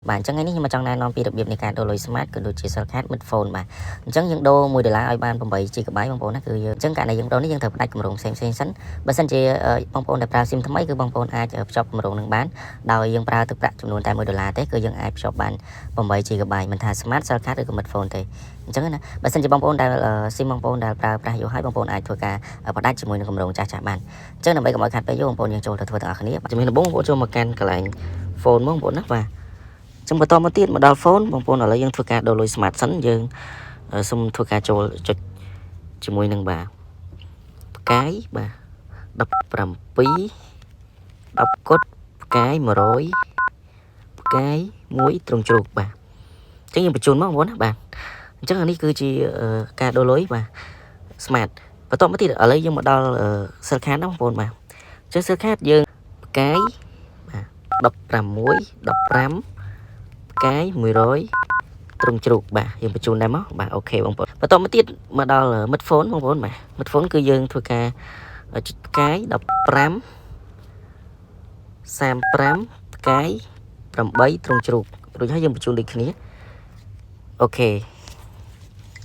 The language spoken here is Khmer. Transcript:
bạn chẳng ngay ní nhưng mà trong này nó bị đặc biệtในการโดนลอย smart ก็โดย Cell Card mid phone បាទអញ្ចឹងយើងដូរ1ដុល្លារឲ្យបាន8 GB បងប្អូនណាគឺយើងអញ្ចឹងករណីយើងដូរនេះយើងត្រូវផ្ដាច់គម្រោងផ្សេងៗសិនបើសិនជាបងប្អូនដែលប្រើ SIM ថ្មីគឺបងប្អូនអាចភ្ជាប់គម្រោងនឹងបានដោយយើងប្រើទឹកប្រាក់ចំនួនតែ1ដុល្លារទេគឺយើងអាចភ្ជាប់បាន8 GB មិនថា Smart Cell Card ឬក៏ mid phone ទេអញ្ចឹងណាបើសិនជាបងប្អូនដែល SIM បងប្អូនដែលប្រើប្រាស់យូរហើយបងប្អូនអាចធ្វើការបដាច់ជាមួយនឹងគម្រោងចាស់ៗបានអញ្ចឹងដើម្បីកុំឲ្យខាត់ពេលយូរបងប្អូនយើងចូលទៅធ្វើទាំងអស់គ្នាជំនាញដំបូងបងប្អូនចូលមកកាន់កន្លែង phone បងប្អូនណាបាទចឹងបន្តមកទៀតមកដល់ phone បងប្អូនឥឡូវយើងធ្វើការដូរលុយ smart សិនយើងសូមធ្វើការចូលចុចជាមួយនឹងបាទផ្កាយបាទ17 10គុតផ្កាយ100ផ្កាយ1ត្រង់ជ្រូកបាទអញ្ចឹងយើងបញ្ជូនមកបងប្អូនណាបាទអញ្ចឹងអានេះគឺជាការដូរលុយបាទ smart បន្តមកទៀតឥឡូវយើងមកដល់ cell card ណាបងប្អូនបាទអញ្ចឹង cell card យើងផ្កាយបាទ16 15ផ្កាយ100ត្រង់ជ្រូកបាទយើងបញ្ជូនដែរមកបាទអូខេបងប្អូនបន្តមកទៀតមកដល់ mid phone បងប្អូនបាទ mid phone គឺយើងធ្វើការចុចផ្កាយ15 35ផ្កាយ8ត្រង់ជ្រូករួចហើយយើងបញ្ជូនដូចគ្នាអូខេ